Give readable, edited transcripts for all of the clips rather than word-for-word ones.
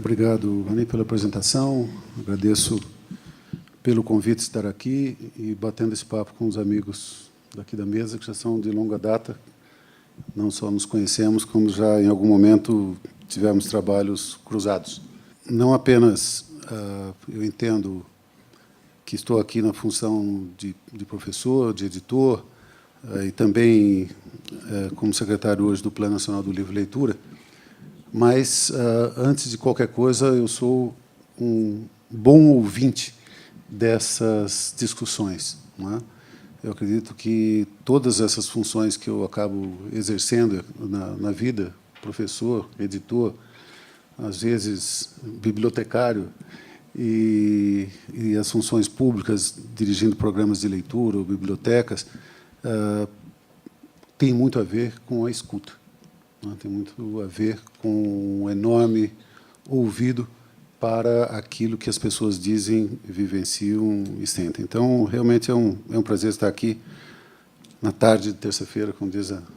Obrigado, Rani, pela apresentação. Agradeço pelo convite de estar aqui e batendo esse papo com os amigos daqui da mesa, que já são de longa data. Não só nos conhecemos, como já, em algum momento, tivemos trabalhos cruzados. Não apenas eu entendo que estou aqui na função de professor, de editor, e também como secretário hoje do Plano Nacional do Livro e Leitura, mas, antes de qualquer coisa, eu sou um bom ouvinte dessas discussões, não é? Eu acredito que todas essas funções que eu acabo exercendo na vida, professor, editor, às vezes bibliotecário, e as funções públicas, dirigindo programas de leitura ou bibliotecas, tem muito a ver com a escuta. Tem muito a ver com um enorme ouvido para aquilo que as pessoas dizem, vivenciam e sentem. Então, realmente é um prazer estar aqui na tarde de terça-feira, como diz a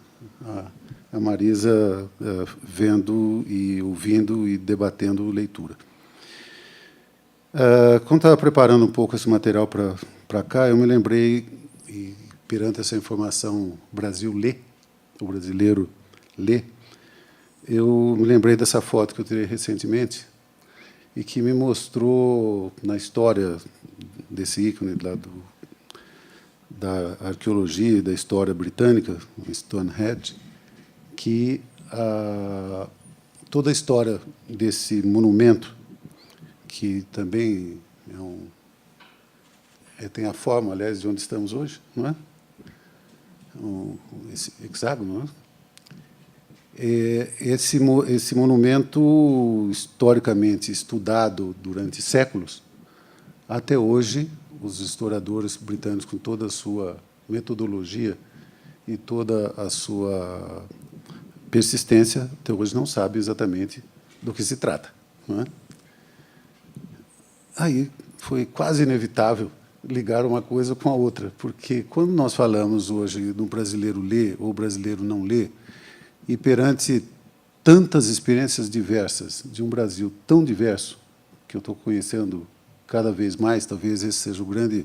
Marisa, vendo e ouvindo e debatendo leitura. Quando estava preparando um pouco esse material para cá, eu me lembrei, e perante essa informação, Brasil lê, o brasileiro lê, eu me lembrei dessa foto que eu tirei recentemente e que me mostrou, na história desse ícone lá da arqueologia e da história britânica, Stonehenge, que toda a história desse monumento, que também tem a forma, aliás, de onde estamos hoje, não é? Esse hexágono, não é? Esse monumento, historicamente estudado durante séculos, até hoje, os historiadores britânicos, com toda a sua metodologia e toda a sua persistência, até hoje não sabem exatamente do que se trata, não é? Aí foi quase inevitável ligar uma coisa com a outra, porque quando nós falamos hoje do brasileiro ler ou brasileiro não ler, e perante tantas experiências diversas de um Brasil tão diverso, que eu estou conhecendo cada vez mais, talvez esse seja o grande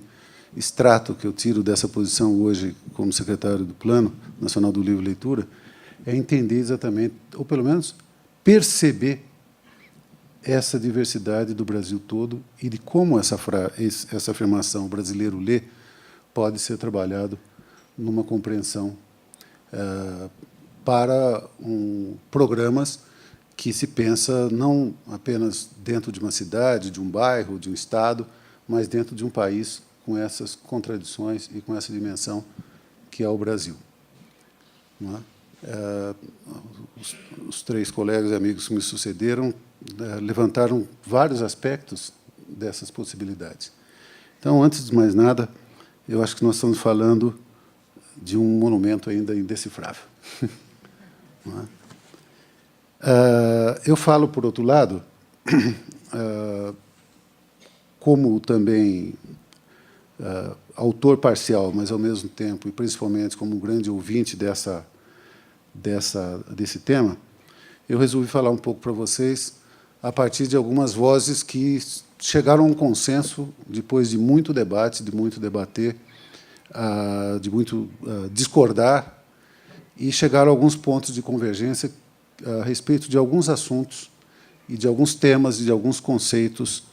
extrato que eu tiro dessa posição hoje como secretário do Plano Nacional do Livro e Leitura, é entender exatamente, ou pelo menos perceber essa diversidade do Brasil todo e de como essa afirmação, o brasileiro lê, pode ser trabalhado numa compreensão para programas que se pensa não apenas dentro de uma cidade, de um bairro, de um estado, mas dentro de um país com essas contradições e com essa dimensão que é o Brasil. Não é? Os três colegas e amigos que me sucederam levantaram vários aspectos dessas possibilidades. Então, antes de mais nada, eu acho que nós estamos falando de um monumento ainda indecifrável. Eu falo, por outro lado, como também autor parcial, mas, ao mesmo tempo, e principalmente como um grande ouvinte desse tema, eu resolvi falar um pouco para vocês a partir de algumas vozes que chegaram a um consenso depois de muito debate, de muito debater, de muito discordar, e chegaram a alguns pontos de convergência a respeito de alguns assuntos e de alguns temas e de alguns conceitos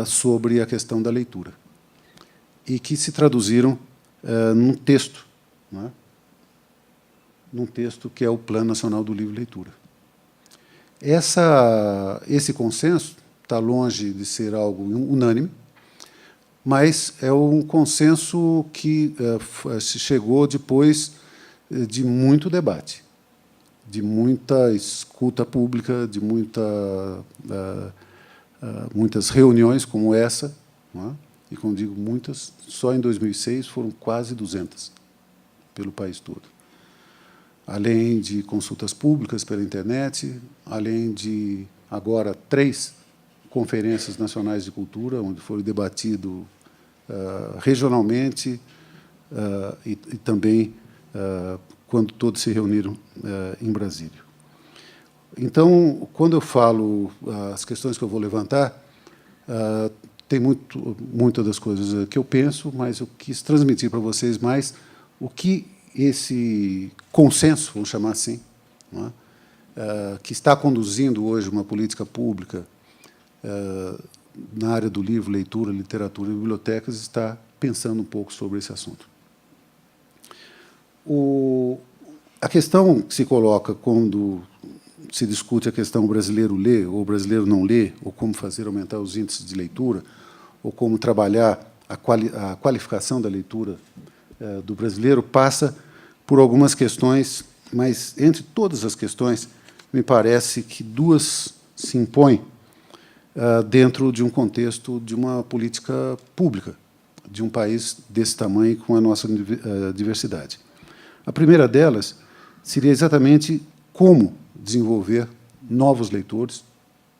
sobre a questão da leitura, e que se traduziram num texto, não é? Num texto que é o Plano Nacional do Livro e Leitura. Esse consenso está longe de ser algo unânime, mas é um consenso que se chegou depois de muito debate, de muita escuta pública, de muitas reuniões como essa, não é? E, como digo, muitas, só em 2006 foram quase 200 pelo país todo. Além de consultas públicas pela internet, além de, agora, 3 conferências nacionais de cultura, onde foi debatido regionalmente e também quando todos se reuniram em Brasília. Então, quando eu falo as questões que eu vou levantar, tem muitas das coisas que eu penso, mas eu quis transmitir para vocês mais o que esse consenso, vamos chamar assim, não é? Que está conduzindo hoje uma política pública na área do livro, leitura, literatura e bibliotecas, está pensando um pouco sobre esse assunto. A questão que se coloca quando se discute a questão o brasileiro lê ou o brasileiro não lê, ou como fazer aumentar os índices de leitura, ou como trabalhar a qualificação da leitura do brasileiro, passa por algumas questões, mas, entre todas as questões, me parece que duas se impõem dentro de um contexto de uma política pública, de um país desse tamanho, com a nossa diversidade. A primeira delas seria exatamente como desenvolver novos leitores,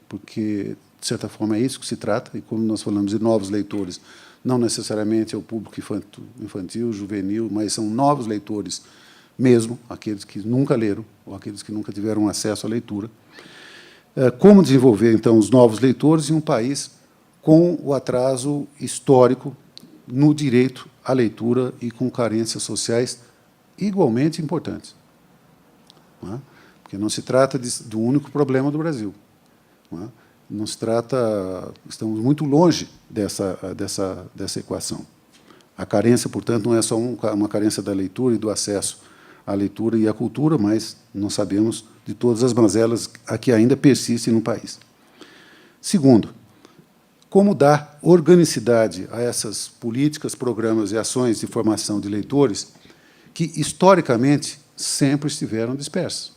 porque, de certa forma, é isso que se trata, e quando nós falamos de novos leitores, não necessariamente é o público infantil, juvenil, mas são novos leitores mesmo, aqueles que nunca leram, ou aqueles que nunca tiveram acesso à leitura. Como desenvolver, então, os novos leitores em um país com o atraso histórico no direito à leitura e com carências sociais igualmente importantes. Não é? Porque não se trata do único problema do Brasil. Não é? Não se trata... Estamos muito longe dessa equação. A carência, portanto, não é só uma carência da leitura e do acesso à leitura e à cultura, mas não sabemos de todas as mazelas que ainda persistem no país. Segundo, como dar organicidade a essas políticas, programas e ações de formação de leitores que, historicamente, sempre estiveram dispersas.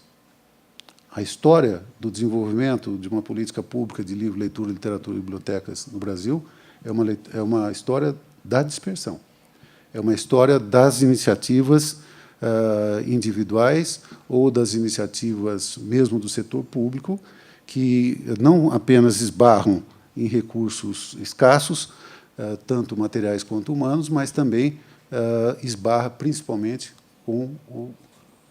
A história do desenvolvimento de uma política pública de livro, leitura, literatura e bibliotecas no Brasil é uma história da dispersão. É uma história das iniciativas individuais ou das iniciativas mesmo do setor público, que não apenas esbarram em recursos escassos, tanto materiais quanto humanos, mas também esbarra principalmente com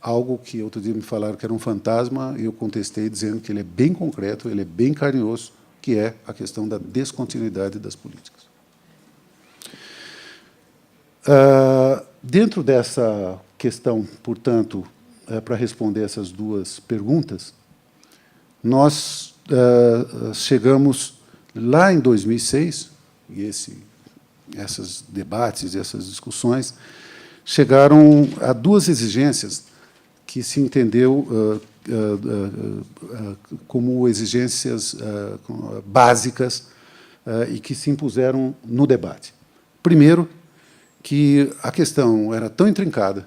algo que outro dia me falaram que era um fantasma, e eu contestei dizendo que ele é bem concreto, ele é bem carinhoso, que é a questão da descontinuidade das políticas. Dentro dessa questão, portanto, para responder essas duas perguntas, nós chegamos lá em 2006, e esses debates, essas discussões, chegaram a duas exigências que se entendeu como exigências básicas e que se impuseram no debate. Primeiro, que a questão era tão intrincada,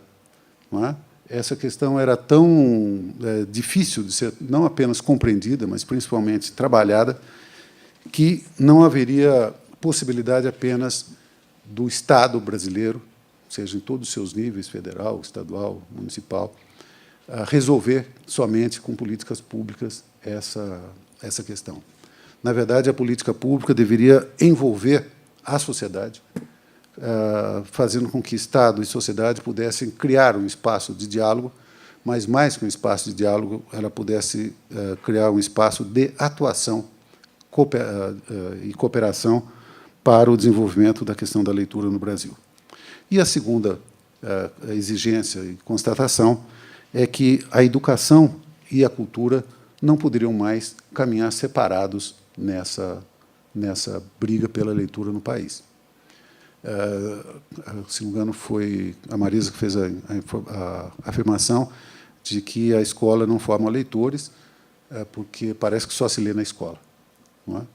não é? Essa questão era tão difícil de ser não apenas compreendida, mas principalmente trabalhada, que não haveria possibilidade apenas do Estado brasileiro, seja em todos os seus níveis, federal, estadual, municipal, resolver somente com políticas públicas essa questão. Na verdade, a política pública deveria envolver a sociedade, fazendo com que Estado e sociedade pudessem criar um espaço de diálogo, mas, mais que um espaço de diálogo, ela pudesse criar um espaço de atuação e cooperação para o desenvolvimento da questão da leitura no Brasil. E a segunda exigência e constatação é que a educação e a cultura não poderiam mais caminhar separados nessa briga pela leitura no país. Se não me engano, foi a Marisa que fez a afirmação de que a escola não forma leitores, porque parece que só se lê na escola. Não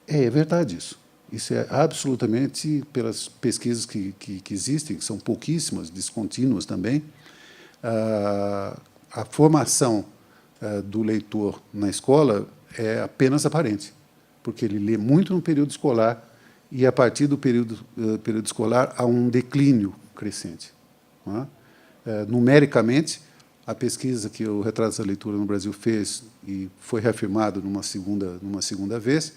é? É verdade isso. Isso é absolutamente, pelas pesquisas que existem, que são pouquíssimas, descontínuas também, a formação do leitor na escola é apenas aparente, porque ele lê muito no período escolar e, a partir do período escolar, há um declínio crescente. Não é? Numericamente, a pesquisa que o Retratos da Leitura no Brasil fez, e foi reafirmado numa segunda vez,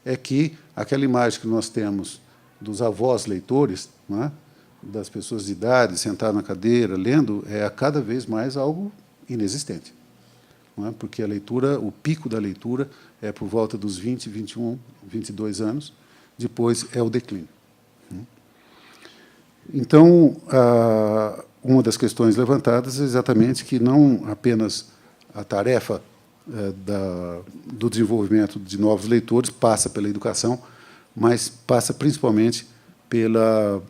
é que aquela imagem que nós temos dos avós leitores, não é? Das pessoas de idade, sentadas na cadeira, lendo, é a cada vez mais algo inexistente. não é? Porque a leitura, o pico da leitura é por volta dos 20, 21, 22 anos, depois é o declínio. Então, uma das questões levantadas é exatamente que não apenas a tarefa do desenvolvimento de novos leitores passa pela educação, mas passa principalmente pela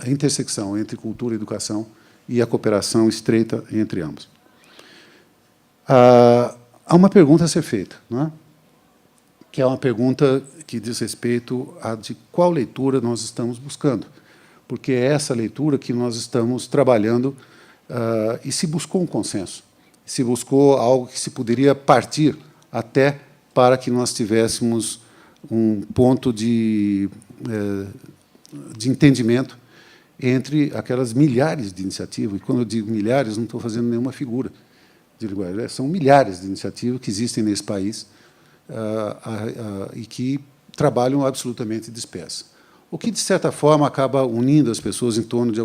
intersecção entre cultura e educação e a cooperação estreita entre ambos. Há uma pergunta a ser feita, não é? Que é uma pergunta que diz respeito a de qual leitura nós estamos buscando, porque é essa leitura que nós estamos trabalhando e se buscou um consenso, se buscou algo que se poderia partir até para que nós tivéssemos um ponto de entendimento entre aquelas milhares de iniciativas, e quando eu digo milhares, não estou fazendo nenhuma figura de linguagem, são milhares de iniciativas que existem nesse país e que trabalham absolutamente dispersas. O que, de certa forma, acaba unindo as pessoas em torno de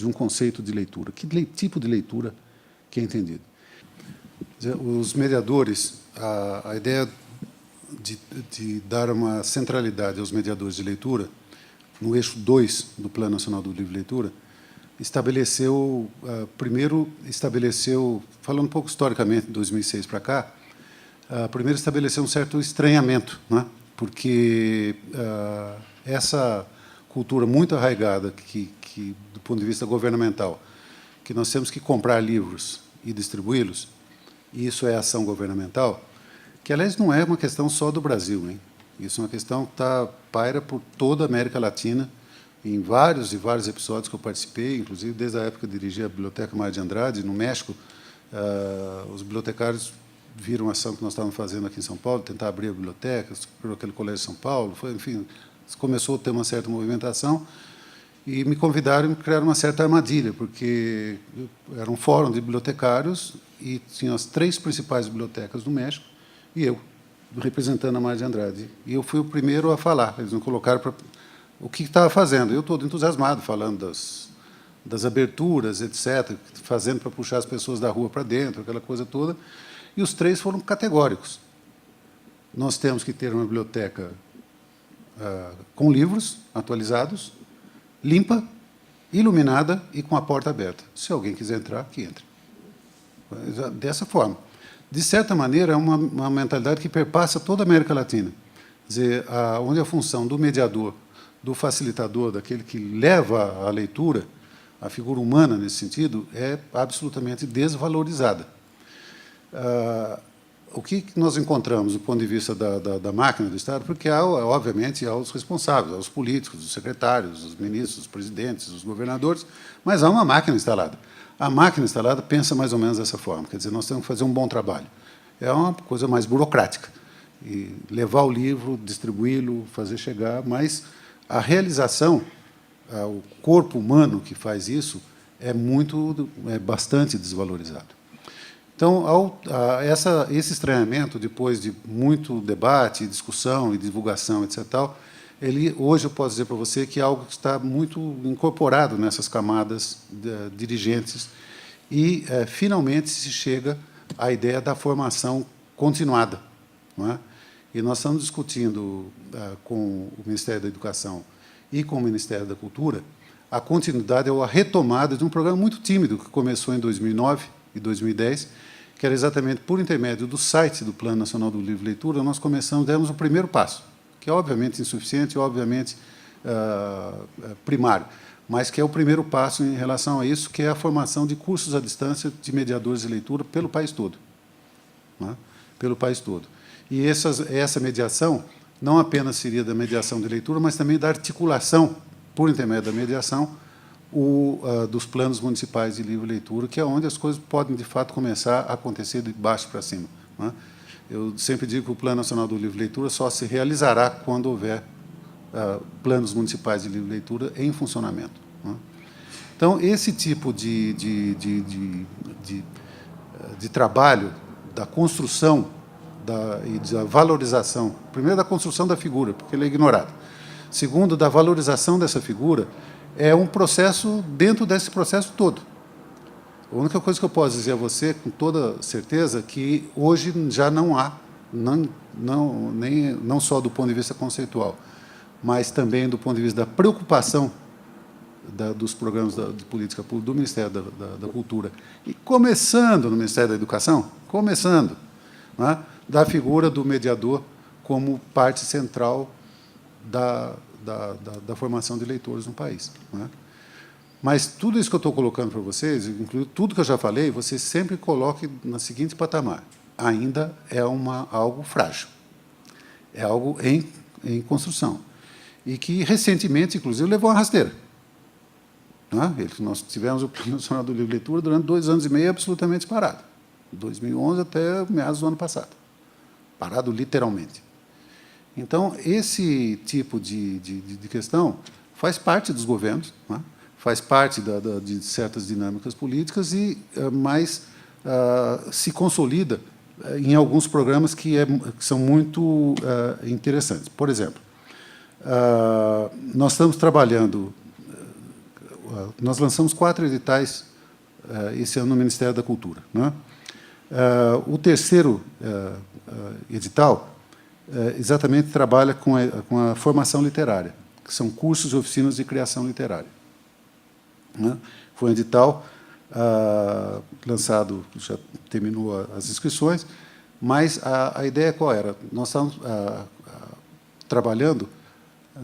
um conceito de leitura. Que tipo de leitura que é entendido? Os mediadores, a ideia de dar uma centralidade aos mediadores de leitura, no eixo 2 do Plano Nacional do Livro e Leitura, primeiro estabeleceu, falando um pouco historicamente, de 2006 para cá, primeiro estabeleceu um certo estranhamento, não é? Porque essa cultura muito arraigada, que, do ponto de vista governamental, que nós temos que comprar livros e distribuí-los, e isso é ação governamental, que, aliás, não é uma questão só do Brasil, hein? Isso é uma questão que paira por toda a América Latina, em vários e vários episódios que eu participei, inclusive desde a época que eu dirigi a Biblioteca Mário de Andrade, no México. Os bibliotecários viram a ação que nós estávamos fazendo aqui em São Paulo, tentar abrir a biblioteca, criou aquele colégio de São Paulo, enfim, começou a ter uma certa movimentação, e me convidaram e criaram uma certa armadilha, porque era um fórum de bibliotecários e tinha as 3 principais bibliotecas do México e eu, representando a Mário de Andrade. E eu fui o primeiro a falar. Eles me colocaram para o que estava fazendo. Eu, todo entusiasmado, falando das aberturas, etc., fazendo para puxar as pessoas da rua para dentro, aquela coisa toda. E os 3 foram categóricos. Nós temos que ter uma biblioteca com livros atualizados, limpa, iluminada e com a porta aberta. Se alguém quiser entrar, que entre. Dessa forma. De certa maneira, é uma mentalidade que perpassa toda a América Latina. Quer dizer, onde a função do mediador, do facilitador, daquele que leva a leitura, a figura humana, nesse sentido, é absolutamente desvalorizada. O que nós encontramos do ponto de vista da máquina do Estado? Porque, obviamente, há os responsáveis, há os políticos, os secretários, os ministros, os presidentes, os governadores, mas há uma máquina instalada. A máquina instalada pensa mais ou menos dessa forma, quer dizer, nós temos que fazer um bom trabalho. É uma coisa mais burocrática, e levar o livro, distribuí-lo, fazer chegar, mas a realização, o corpo humano que faz isso, é bastante desvalorizado. Então, esse estranhamento, depois de muito debate, discussão e divulgação, etc., hoje eu posso dizer para você que é algo que está muito incorporado nessas camadas dirigentes e, finalmente, se chega à ideia da formação continuada, não é? E nós estamos discutindo com o Ministério da Educação e com o Ministério da Cultura a continuidade ou a retomada de um programa muito tímido que começou em 2009 e 2010, que era exatamente por intermédio do site do Plano Nacional do Livro e Leitura, nós demos o primeiro passo, que é obviamente insuficiente, obviamente primário, mas que é o primeiro passo em relação a isso, que é a formação de cursos à distância de mediadores de leitura pelo país todo. Não é? Pelo país todo. E essa mediação não apenas seria da mediação de leitura, mas também da articulação, por intermédio da mediação, dos planos municipais de livro e leitura, que é onde as coisas podem, de fato, começar a acontecer de baixo para cima. Não é? Eu sempre digo que o Plano Nacional do Livro e Leitura só se realizará quando houver planos municipais de livro e leitura em funcionamento. Não é? Então, esse tipo de trabalho da construção e da valorização, primeiro, da construção da figura, porque ele é ignorado. Segundo, da valorização dessa figura, é um processo dentro desse processo todo. A única coisa que eu posso dizer a você, com toda certeza, é que hoje já não há, não só do ponto de vista conceitual, mas também do ponto de vista da preocupação dos programas de política pública do Ministério da Cultura, e começando no Ministério da Educação, né, da figura do mediador como parte central da formação de leitores no país. Né? Mas tudo isso que eu estou colocando para vocês, incluindo tudo que eu já falei, você sempre coloque no seguinte patamar. Ainda é algo frágil. É algo em construção. E que, recentemente, inclusive, levou uma rasteira. Nós tivemos o Prêmio Nacional do Livro e Leitura durante 2 anos e meio absolutamente parado. 2011 até meados do ano passado. Parado literalmente. Então, esse tipo de questão faz parte dos governos, né? Faz parte de certas dinâmicas políticas, mas se consolida em alguns programas que são muito interessantes. Por exemplo, nós estamos trabalhando, nós lançamos 4 editais esse ano no Ministério da Cultura. Né? O terceiro edital exatamente trabalha com a formação literária, que são cursos e oficinas de criação literária. Né? Foi um edital lançado, já terminou as inscrições, mas a ideia qual era? Nós estamos trabalhando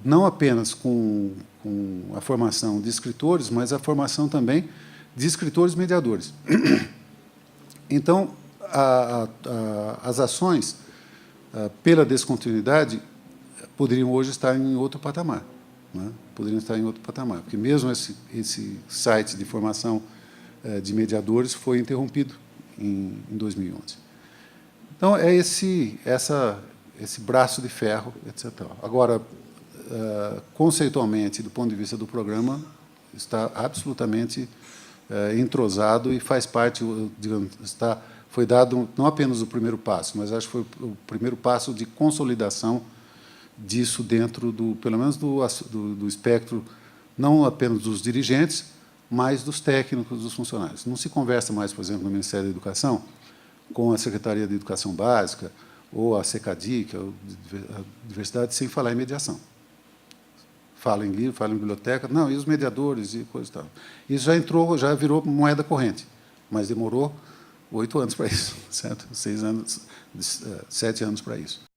não apenas com a formação de escritores, mas a formação também de escritores mediadores. Então, as ações pela descontinuidade poderiam hoje estar em outro patamar. Né? Poderiam estar em outro patamar, porque mesmo esse site de formação de mediadores foi interrompido em 2011. Então, é esse braço de ferro, etc. Agora, conceitualmente, do ponto de vista do programa, está absolutamente entrosado e faz parte, digamos, foi dado não apenas o primeiro passo, mas acho que foi o primeiro passo de consolidação disso dentro, pelo menos, do espectro, não apenas dos dirigentes, mas dos técnicos, dos funcionários. Não se conversa mais, por exemplo, no Ministério da Educação, com a Secretaria de Educação Básica, ou a SECADI, que é a Diversidade, sem falar em mediação. Fala em livro, fala em biblioteca, não, e os mediadores e coisa e tal. Isso já virou moeda corrente, mas demorou 8 anos para isso, certo? 7 anos para isso.